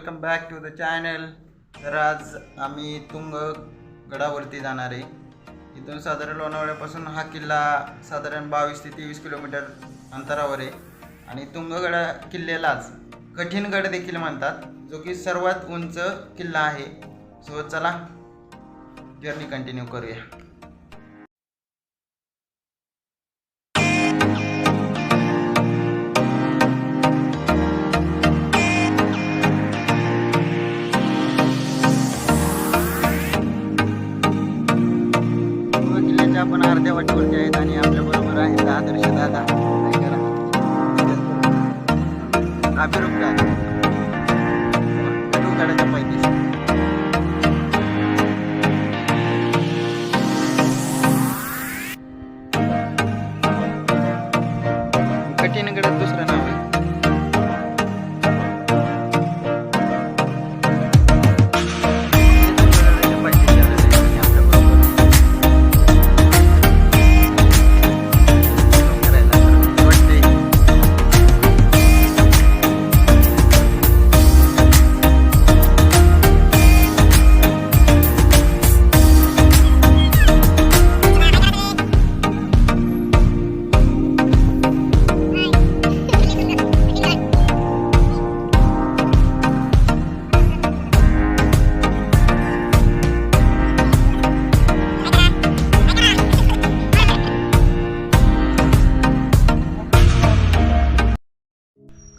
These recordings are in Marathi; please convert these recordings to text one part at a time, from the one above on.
Welcome back to the channel. तर आज आम्ही तुंग गडावरती जाणार आहे. इथून साधारण लोणावळ्यापासून हा किल्ला साधारण 22 ते 23 किलोमीटर अंतरावर आहे आणि तुंगगड किल्ल्यालाच कठीण गड देखील म्हणतात, जो की सर्वात उंच किल्ला आहे. सो चला जर्नी कंटिन्यू करूया. आपण अर्ध्या वाटेवरती आहेत आणि आपल्या बरोबर आहेत आदर्श दादा, अभिरूप दादा, गडाच्या पायथ्याशी. कठीण गडात दुसरं नाव आहे.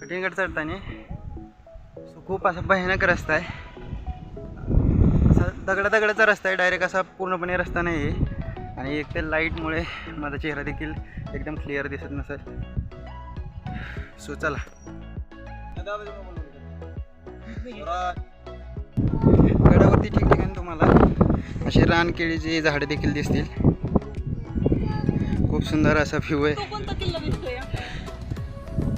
कठीणगड चढताना खूप असा भयानक रस्ता आहे. असा दगडाचा रस्ता आहे, डायरेक्ट असा पूर्णपणे रस्ता नाही आहे. आणि एक ते लाईटमुळे माझा चेहरा देखील एकदम क्लिअर दिसत नसेल. सो चला. गडावरती ठिकठिकाणी तुम्हाला असे रानकेळीची झाडे देखील दिसतील. खूप सुंदर असा व्ह्यू आहे.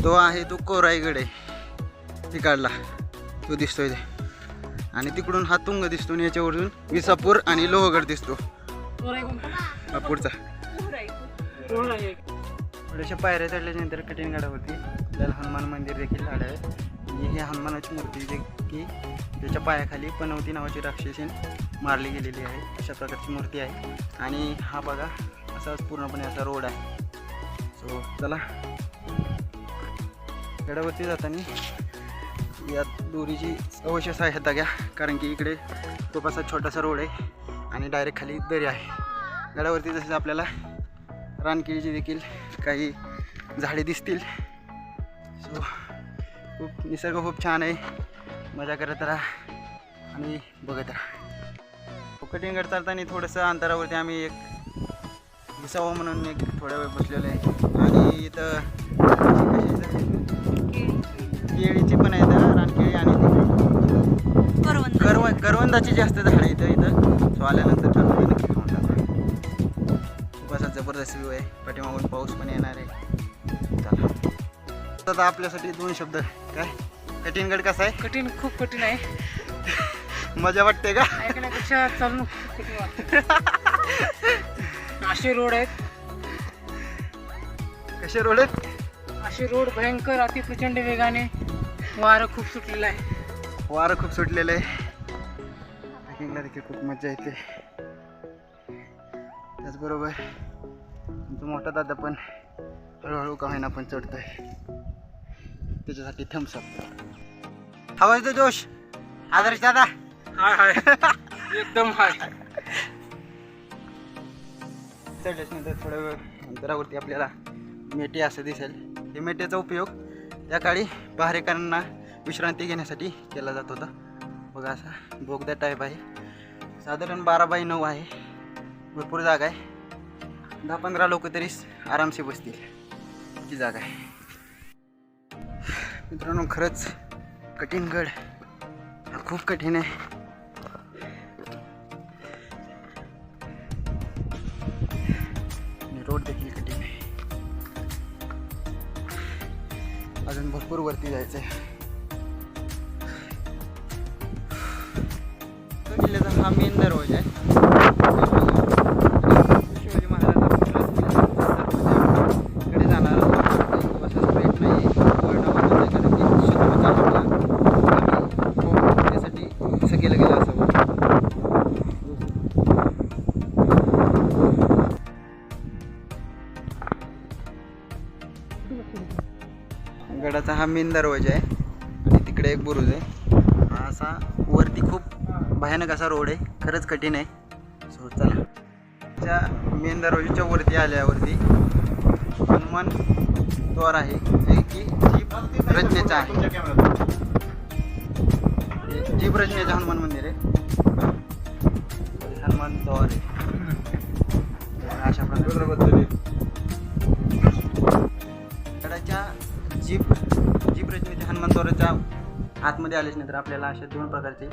तो आहे तो कोराईगड आहे तिकडला, तो दिसतोय ते. आणि तिकडून हा तुंग दिसतो आणि याच्यावरून विसापूर आणि लोहगड दिसतो पुढचा. थोड्याशा पायऱ्या चढल्यानंतर कठीणगडावरती आपल्याला हनुमान मंदिर देखील आढळेल. आणि ही हनुमानाची मूर्ती जी की त्याच्या पायाखाली पनवती नावाची राक्षसीन मारली गेलेली आहे, अशा प्रकारची मूर्ती आहे. आणि हा बघा असाच पूर्णपणे असा रोड आहे. सो चला. गडावरती जाताना यात दोरीची अवश्य सहायता घ्या, कारण की इकडे खूप असा छोटासा रोड आहे आणि डायरेक्ट खाली दरी आहे. गडावरती तसेच आपल्याला रानकेळीची देखील काही झाडे दिसतील. सो खूप निसर्ग खूप छान आहे. मजा करत राहा आणि बघत राहा. कठीणगड चालताना थोडंसं अंतरावरती आम्ही एक विसावं म्हणून एक थोड्या वेळ बसलेलो आहे. आणि इथं केळीची पण आहेत, रानकेळी आणि करवंदाची जास्त झाडं इथं. सो आल्यानंतर चालू नक्की खाऊन टाका. खूप असा जबरदस्त व्ह्यू आहे. पाठीमागून पाऊस पण येणार आहे. चला. आता आपल्यासाठी 2 शब्द. काय कठीणगड कसा आहे? कठीण, खूप कठीण आहे. मजा वाटते का? ऐकण्यापेक्षा चालून खूप कठीण वाटतं. असे रोड आहेत. कसे रोड आहेत? असे रोड भयंकर, अति प्रचंड वेगाने. वारं खूप सुटलेलं आहे. वारं खूप सुटलेलं आहे. ट्रेकिंगला देखील खूप मजा येते. त्याचबरोबर तुमचा मोठा दादा पण हळूहळू का होईना पण चढतोय. त्याच्यासाठी थम्सअप. हवा येतो जोश. आदर्श दादा हाय एकदम हाय. चढल्यानंतर थोड्या वेळ अंतरावरती आपल्याला मेटे असं दिसेल. हे मेट्याचा उपयोग त्या काळी पहारेकरांना विश्रांती घेण्यासाठी केला जात होता. बघा असा बोगदा टाईप आहे. साधारण 12x9 आहे. भरपूर जागा आहे. 10-15 लोक तरी आरामसे बसतील इतकी जागा आहे. मित्रांनो, खरंच कठीणगड खूप कठीण आहे. रोड देखील कठीण आहे. अजून भरपूर वरती जायचं आहे. किल्ल्याचा हा मेन दरवाजा आहे. शिवाजी महाराजांचा कडे जाणारा असा स्ट्रेट नाही. हा मेन दरवाजा आहे आणि तिकडे एक बुरुज आहे. हा असा वरती खूप भयानक असा रोड आहे, खरंच कठीण आहे. सो चला, त्या मेन दरवाजाच्या वरती आल्यावरती हनुमान द्वार आहे जे की जीप रचनेचं आहे. हे जीप रचनेचं हनुमान मंदिर आहे. हनुमान द्वार आहे अशा प्रकारे. गडाच्या जीप रचनेच्या हनुमान द्वाराच्या आतमध्ये आलेच नाही तर आपल्याला अशा 2 प्रकारचे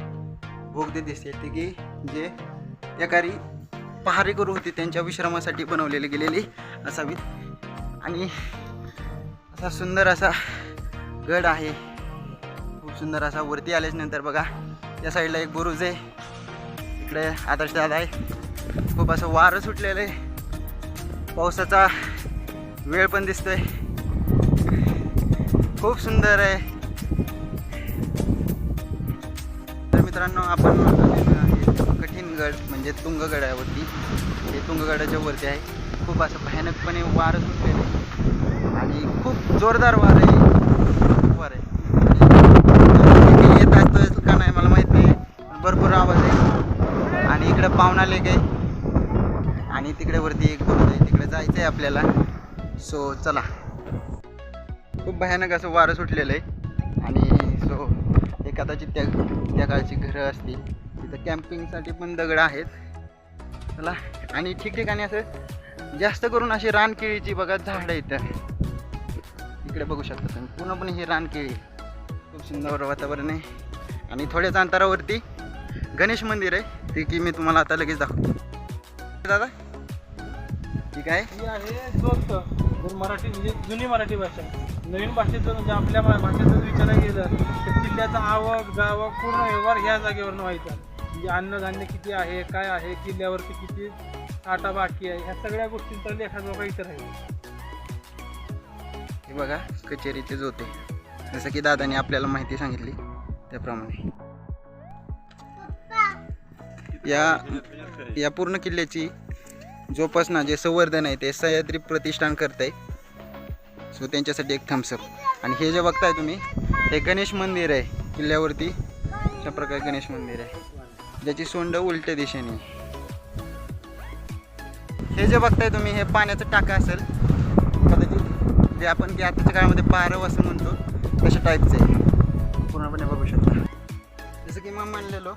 बोगदे दिसते ते की जे एकारी पहारेकरू होते त्यांच्या विश्रामासाठी बनवलेले गेलेले असावीत. आणि असा सुंदर असा गड आहे, खूप सुंदर असा. वरती आल्याच नंतर बघा या साईडला एक बुरुज आहे, इकडे आदर्श दादा आहे. खूप असं वारं सुटलेलं आहे, पावसाचा वेळ पण दिसतोय, खूप सुंदर आहे. तर मित्रांनो आपण कठीण गड म्हणजे तुंगगडावरती, हे तुंगगडाच्या वरती आहे. खूप असं भयानकपणे वारं सुटलेलं आहे आणि खूप जोरदार वार आहे, खूप वार आहे. आणि येत असतो का नाही मला माहीत नाही, भरपूर आवाज आहे. आणि इकडे पावना लेक आहे आणि तिकडे वरती एक बुरुज आहे, तिकडे जायचं आहे आपल्याला. सो चला, खूप भयानक असं वारं सुटलेलं आहे. आणि सो हे कदाचित त्या काळची घरं असतील, तिथं कॅम्पिंगसाठी पण दगड आहेत. चला, आणि ठिकठिकाणी असं जास्त करून अशी रानकेळीची बघा झाडं इथं इकडे बघू शकता तुम्ही, पूर्णपणे ही रानकेळी. खूप सुंदर वातावरण आहे. आणि थोड्याच अंतरावरती गणेश मंदिर आहे, ते की मी तुम्हाला आता लगेच दाखवतो. दादा ठीक आहे. ही आहे जोत मराठी, म्हणजे जुनी मराठी भाषा. नवीन भाषेचं म्हणजे आपल्या भाषेत जर विचारायला गेलं तर किल्ल्याचा आवक जावक पूर्ण व्यवहार ह्या जागेवरून व्हायचा. म्हणजे अन्नधान्य किती आहे, काय आहे, किल्ल्यावरती किती आटा बाकी आहे, ह्या सगळ्या गोष्टींचा लेखाजोखा इथं राहील. हे बघा कचेरीचे जोते, जसं की दादाने आपल्याला माहिती सांगितली त्याप्रमाणे. या पूर्ण किल्ल्याची जोपासना जे संवर्धन आहे ते सह्याद्री प्रतिष्ठान करते. सो त्यांच्यासाठी एक थम्सअप. आणि हे जे बघताय तुम्ही हे गणेश मंदिर आहे किल्ल्यावरती, अशा प्रकारे गणेश मंदिर आहे ज्याची सोंड उलट्या दिशेने. हे जे बघताय तुम्ही हे पाण्याचं टाका असेल कदाचित, जे आपण की आताच्या काळामध्ये पारव असं म्हणतो तशा टाईपचं आहे, पूर्णपणे बघू शकता. जसं की मग म्हणलेलो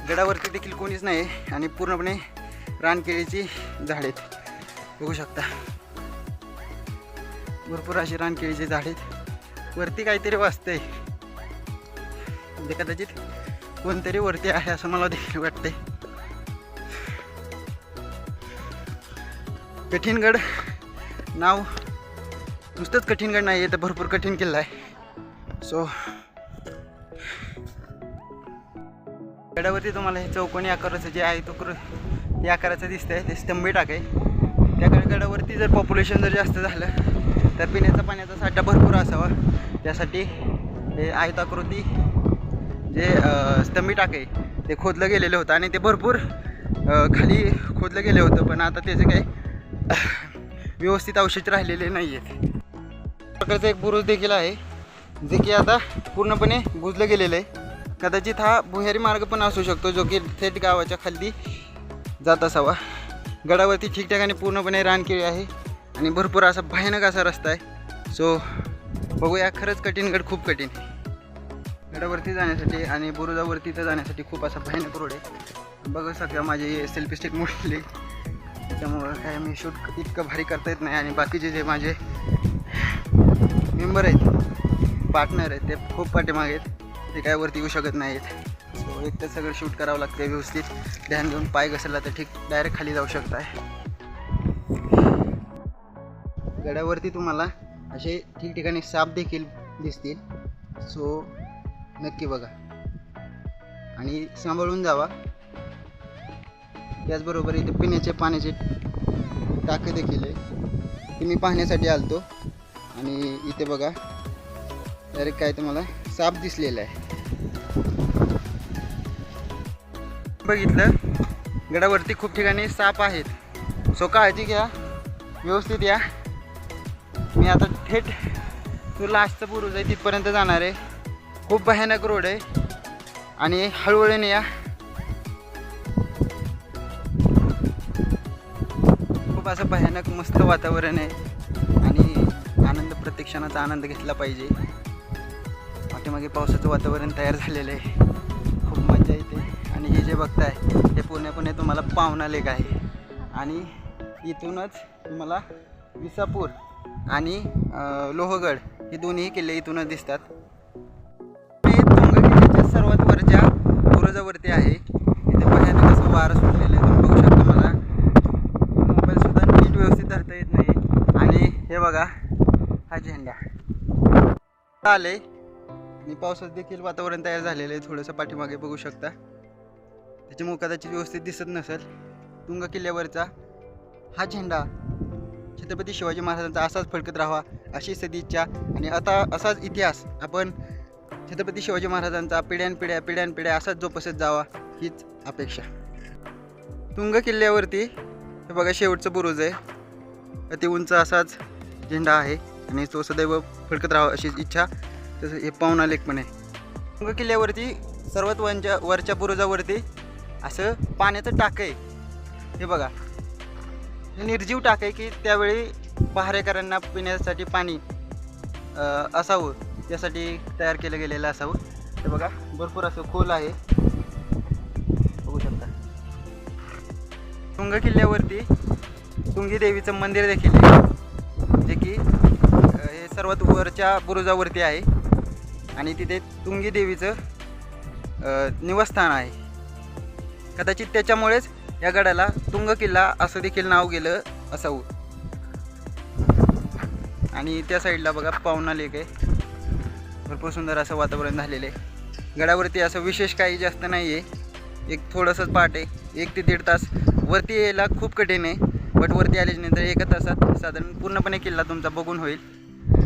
गडावरती देखील कोणीच नाही आणि पूर्णपणे रानकेळीची झाडेत बघू शकता. भरपूर अशी रानकेळीची झाडेत. वरती काहीतरी वाजतंय म्हणजे कदाचित कोणतरी वरती आहे असं मला देखील वाटतंय. कठीणगड नाव नुसतंच कठीणगड नाही आहे तर भरपूर कठीण किल्ला आहे. सो गडावरती तुम्हाला हे चौकोनी आकाराचं जे आहे तो ते आकाराचं दिसतंय, ते स्तंभी टाक आहे. त्या गडावरती जर पॉप्युलेशन जर जास्त झालं तर पिण्याचा पाण्याचा साठा भरपूर असावा, त्यासाठी हे आयताकृती जे स्तंभी टाक आहे ते खोदलं गेलेलं होतं आणि ते भरपूर खाली खोदलं गेलं होतं, पण आता त्याचे काही व्यवस्थित अवशेष राहिलेले नाही आहेत. प्रकारचं एक बुरुज देखील आहे जे की आता पूर्णपणे बुजलं गेलेलं आहे. कदाचित हा भुयारी मार्ग पण असू शकतो जो की थेट गावाच्या खाली जात असावा. गडावरती ठिकठिकाणी पूर्णपणे रानकेळी आहे आणि भरपूर असा भयानक असा रस्ता आहे. सो बघूया, खरंच कठीण गड खूप कठीण आहे. गडावरती जाण्यासाठी आणि बुरुजावरती तर जाण्यासाठी खूप असा भयानक रोड आहे. बघू शकता माझी सेल्फी स्टिक मोडली, त्याच्यामुळं काय मी शूट इतकं भारी करता येत नाही. आणि बाकीचे जे माझे मेंबर आहेत, पार्टनर आहेत, ते खूप पाठीमागे आहेत, ते काय वरती येऊ शकत नाहीत. सो एक तर सगळं शूट करावं लागतं व्यवस्थित, ध्यान देऊन. पाय घसरला तर ठीक डायरेक्ट खाली जाऊ शकताय. गडावरती तुम्हाला असे ठिकठिकाणी साप देखील दिसतील, सो नक्की बघा आणि सांभाळून जावा. त्याचबरोबर इथे पिण्याचे पाण्याचे टाके देखील आहे, ते मी पाहण्यासाठी आलतो. आणि इथे बघा डायरेक्ट काय तुम्हाला साप दिसलेला आहे. बघितलं गडावरती खूप ठिकाणी साप आहेत, सो काळजी घ्या, व्यवस्थित या. मी आता थेट तो लास्टचा बुरुज आहे तिथपर्यंत जाणार आहे. खूप भयानक रोड आहे आणि हळूहळूने या. खूप असं भयानक मस्त वातावरण आहे आणि आनंद प्रत्येक क्षणाचा आनंद घेतला पाहिजे. पाठीमागे पावसाचं वातावरण तयार झालेलं आहे. खूप मजा येते आणि हे जे बघताय हे पूर्णपणे तुम्हाला पावना लेक आहे आणि इथूनच तुम्हाला विसापूर आणि लोहगड हे दोन्ही किल्ले इथूनच दिसतात. हे तुंग किल्ल्याच्या सर्वात वरच्या बुरुजावरती आहे. इथे भयानक असं वारं सुटलेलं आहे. तुम्ही बघू शकता. मला मोबाईलसुद्धा नीट व्यवस्थित धरता येत नाही. आणि हे बघा हा झेंडा आले आणि पावसात देखील वातावरण तयार झालेलं आहे. थोडंसं पाठीमागे बघू शकता. त्याच्यामुळे कदाचित व्यवस्थित दिसत नसेल. तुंग किल्ल्यावरचा हा झेंडा छत्रपती शिवाजी महाराजांचा असाच फडकत राहावा अशी सदिच्छा आणि आता असाच इतिहास आपण छत्रपती शिवाजी महाराजांचा पिढ्यानपिढ्या असाच जोपासत जावा हीच अपेक्षा. तुंग किल्ल्यावरती हे बघा शेवटचं बुरुज आहे. अति उंच असाच झेंडा आहे आणि तो सदैव फडकत राहावा अशीच इच्छा. तसं हे पावना लेक पण आहे. तुंग किल्ल्यावरती सर्वात वरच्या बुरुजावरती असं पाण्याचं टाकं आहे. हे बघा हे निर्जीव टाक आहे की त्यावेळी पहारेकरांना पिण्यासाठी पाणी असावं त्यासाठी तयार केलं गेलेलं असावं. हे बघा भरपूर असं खोल आहे. बघू शकता. तुंग किल्ल्यावरती तुंगी देवीचं मंदिर देखील आहे जे की हे सर्वात वरच्या बुरुजावरती आहे आणि तिथे तुंगी देवीचं निवासस्थान आहे. कदाचित त्याच्यामुळेच या गडाला तुंग किल्ला असं देखील नाव गेलं असावं. आणि त्या साईडला बघा पावना लेक आहे. भरपूर सुंदर असं वातावरण झालेलं आहे. गडावरती असं विशेष काही जास्त नाही आहे. एक थोडंसंच पाठ आहे. 1 ते 1.5 तास वरती यायला खूप कठीण आहे. बट वरती आल्याच्यानंतर 1 तासात साधारण पूर्णपणे किल्ला तुमचा बघून होईल.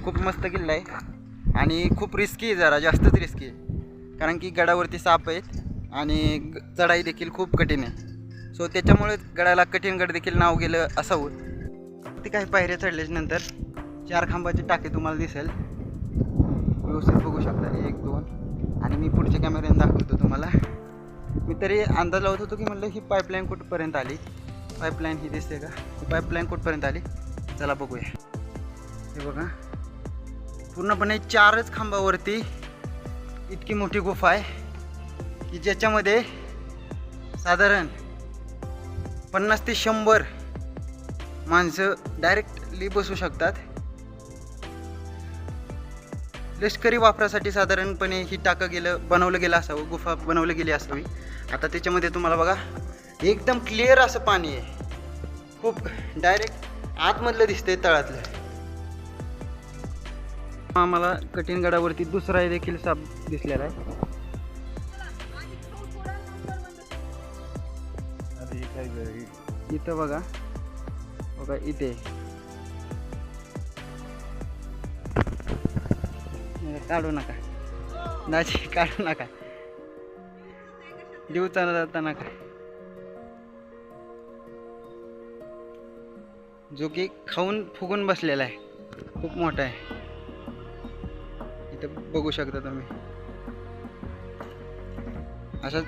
खूप मस्त किल्ला आहे आणि खूप रिस्की आहे. जरा जास्तच रिस्की आहे कारण की गडावरती साप आहेत आणि चढाई देखील खूप कठीण आहे. सो त्याच्यामुळे गडाला कठीण गड देखील नाव गेलं असावं. ते काही पायऱ्या चढल्याच्यानंतर 4 खांबाचे टाके तुम्हाला दिसेल. व्यवस्थित बघू शकता. 1 2 आणि मी पुढच्या कॅमेऱ्याने दाखवतो तुम्हाला. मी तरी अंदाज लावत होतो की म्हणलं ही पाईपलाईन कुठपर्यंत आली. पाईपलाईन ही दिसते का? ही पाईपलाईन कुठपर्यंत आली चला बघूया. हे बघा पूर्णपणे 4च खांबावरती इतकी मोठी गुफा आहे की ज्याच्यामध्ये साधारण 50 ते 100 माणसं डायरेक्टली बसू शकतात. लष्करी वापरासाठी साधारणपणे ही टाकं बनवलं गेलं असावं. गुफा बनवली गेली असावी. आता त्याच्यामध्ये तुम्हाला बघा एकदम क्लिअर असं पाणी आहे. खूप डायरेक्ट आतमधलं दिसतंय तळातलं. आम्हाला कठीण गडावरती दुसरा देखील साप दिसलेला आहे. इथं बघा इथे काढू नका दाजी, काढू नका. जीव जाता नका. जो की खाऊन फुगून बसलेला आहे. खूप मोठा आहे. इथं बघू शकता तुम्ही. अशाच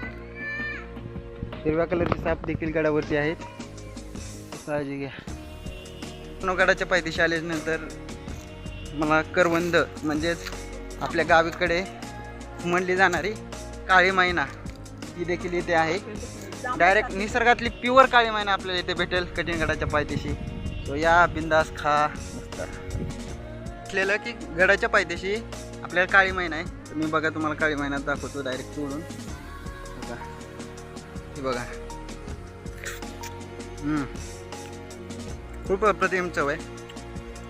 हिरव्या कलरचे साप देखील गडावरती आहेत. काळजी घ्या. गडाच्या पायथ्याशी आल्यानंतर मला करवंद म्हणजेच आपल्या गावीकडे म्हणली जाणारी काळी मैना ही देखील इथे आहे. डायरेक्ट निसर्गातली प्युअर काळी मैना आपल्याला इथे भेटेल कठीण गडाच्या पायथ्याशी. तो या बिंदास खा मस्त. म्हटलेलं की गडाच्या पायथ्याशी आपल्याला काळी मैना आहे. तर मी बघा तुम्हाला काळी मैना दाखवतो डायरेक्ट तोडून. बघा हे बघा खूप अप्रतिम चव आहे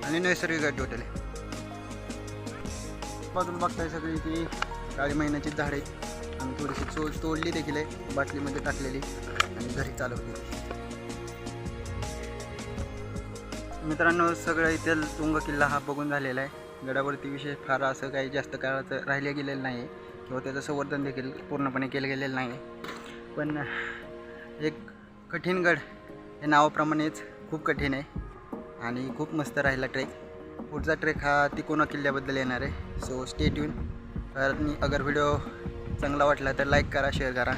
आणि नैसर्गिक हॉटेल आहे. बाजूला बघताय सगळी ती काळी मैन्याची झाड आहेत आणि थोडीशी तोडली देखील आहे. बाटलीमध्ये टाकलेली आणि घरी चालवली. मित्रांनो सगळं इथे तुंग किल्ला हा बघून झालेला आहे. गडावरती विशेष फार असं काही जास्त काळाचं राहिलं गेलेलं नाही आहे किंवा त्याचं संवर्धन देखील पूर्णपणे केलं गेलेलं नाही आहे. पण एक कठीण गड हे नावाप्रमाणेच खूप कठीण आहे आणि खूप मस्त राहिला ट्रेक. पुढचा ट्रेक हा तिकोना किल्ल्याबद्दल येणार आहे. So stay tune. आणि अगर व्हिडिओ चांगला वाटला तर लाईक करा, शेअर करा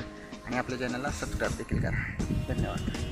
आणि आपल्या चॅनलला सबस्क्राईब देखील करा. धन्यवाद.